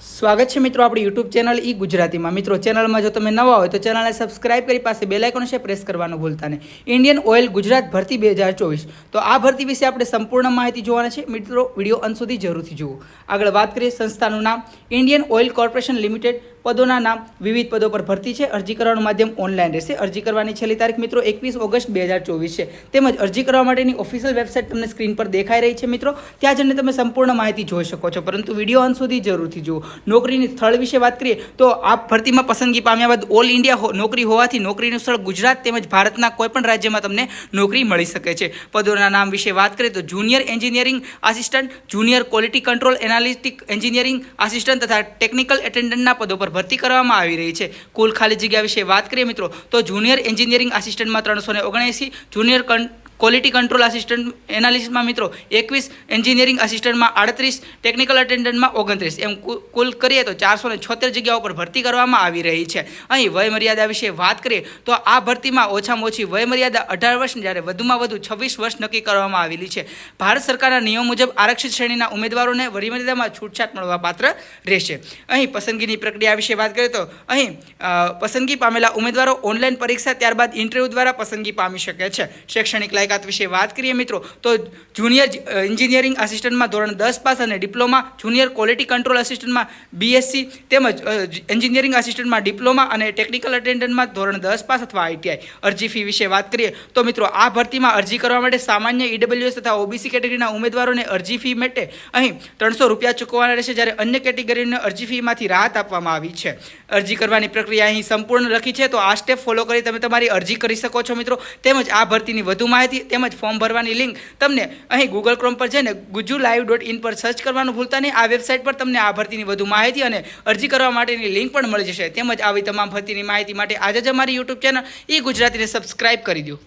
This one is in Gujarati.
સ્વાગત છે મિત્રો આપણી યુટ્યુબ ચેનલ ઈ ગુજરાતીમાં। મિત્રો ચેનલમાં જો તમે નવા હોય તો ચેનલને સબસ્ક્રાઇબ કરી પાસે બેલ આઇકોન છે પ્રેસ કરવાનું ભૂલતા નહીં। ઇન્ડિયન ઓઇલ ગુજરાત ભરતી 2024 તો આ ભરતી વિશે આપણે સંપૂર્ણ માહિતી જોવાના છે। મિત્રો વિડીયો અંત સુધી જરૂરથી જુઓ। આગળ વાત કરીએ સંસ્થાનું નામ ઇન્ડિયન ઓઇલ કોર્પોરેશન લિમિટેડ। પદોના નામ વિવિધ પદો પર ભરતી છે। અરજી કરવાનું માધ્યમ ઓનલાઈન રહેશે। અરજી કરવાની છેલ્લી તારીખ મિત્રો 21 ઓગસ્ટ 2024 છે। તેમજ અરજી કરવા માટેની ઓફિશિયલ વેબસાઇટ તમને સ્ક્રીન પર દેખાઈ રહી છે મિત્રો, ત્યાં જઈને તમે સંપૂર્ણ માહિતી જોઈ શકો છો, પરંતુ વિડીયો અંત સુધી જરૂરથી જુઓ। નોકરીની સ્થળ વિશે વાત કરીએ તો આ ભરતીમાં પસંદગી પામ્યા બાદ ઓલ ઇન્ડિયા નોકરી હોવાથી નોકરીનું સ્થળ ગુજરાત તેમજ ભારતના કોઈપણ રાજ્યમાં તમને નોકરી મળી શકે છે। પદોના નામ વિશે વાત કરીએ તો junior engineering assistant, junior quality control analytic engineering assistant તથા ટેકનિકલ એટેન્ડન્ટના પદો પર ભરતી કરવામાં આવી રહી છે। કુલ ખાલી જગ્યા વિશે વાત કરીએ મિત્રો તો જુનિયર એન્જિનિયરિંગ આસિસ્ટન્ટમાં 379, જુનિયર ક્વોલિટી કંટ્રોલ આસિસ્ટન્ટ એનાલિસ્ટમાં મિત્રો 21, એન્જિનિયરિંગ આસિસ્ટન્ટમાં 38, ટેકનિકલ એટેન્ડન્ટમાં 29 એમ કુલ કરીએ તો 476 જગ્યાઓ પર ભરતી કરવામાં આવી રહી છે। અહીં વયમર્યાદા વિશે વાત કરીએ તો આ ભરતીમાં ઓછામાં ઓછી વયમર્યાદા 18 વર્ષ જ્યારે વધુમાં વધુ 26 વર્ષ નક્કી કરવામાં આવેલી છે। ભારત સરકારના નિયમ મુજબ આરક્ષિત શ્રેણીના ઉમેદવારોને વયમર્યાદામાં છૂટછાટ મળવા પાત્ર રહેશે। અહીં પસંદગીની પ્રક્રિયા વિશે વાત કરીએ તો અહીં પસંદગી પામેલા ઉમેદવારો ઓનલાઈન પરીક્ષા ત્યારબાદ ઇન્ટરવ્યૂ દ્વારા પસંદગી પામી શકે છે। શૈક્ષણિક લાયકાત વિશે વાત કરીએ મિત્રો તો જુનિયર એન્જિનિયરિંગ આસિસ્ટન્ટમાં ધોરણ 10 પાસ અને ડિપ્લોમા, જુનિયર ક્વોલિટી કંટ્રોલ આસિસ્ટન્ટમાં BSc તેમજ એન્જિનિયરિંગ આસિસ્ટન્ટમાં ડિપ્લોમા અને ટેકનિકલ એટેન્ડન્ટમાં ધોરણ 10 પાસ અથવા ITI। અરજી ફી વિશે વાત કરીએ તો મિત્રો આ ભરતીમાં અરજી કરવા માટે સામાન્ય EWS તથા OBC કેટેગરીના ઉમેદવારોને અરજી ફી માટે અહીં 300 રૂપિયા ચૂકવવાના રહેશે, જ્યારે અન્ય કેટેગરીને અરજી ફીમાંથી રાહત આપવામાં આવી છે। અરજી કરવાની પ્રક્રિયા અહીં સંપૂર્ણ લખી છે, તો આ સ્ટેપ ફોલો કરી તમે તમારી અરજી કરી શકો છો મિત્રો। તેમજ આ ભરતીની વધુ માહિતી તેમજ ફોર્મ ભરવાની લિંક તમને અહીં ગૂગલ ક્રોમ પર જઈને gujulive.in પર સર્ચ કરવાનું ભૂલતા નહીં। આ વેબસાઇટ પર તમને આ ભરતીની વધુ માહિતી અને અરજી કરવા માટેની લિંક પણ મળી જશે। તેમજ આવી તમામ ભરતીની માહિતી માટે આજે જ અમારી યુટ્યુબ ચેનલ ઈ ગુજરાતીને સબસ્ક્રાઇબ કરી દો।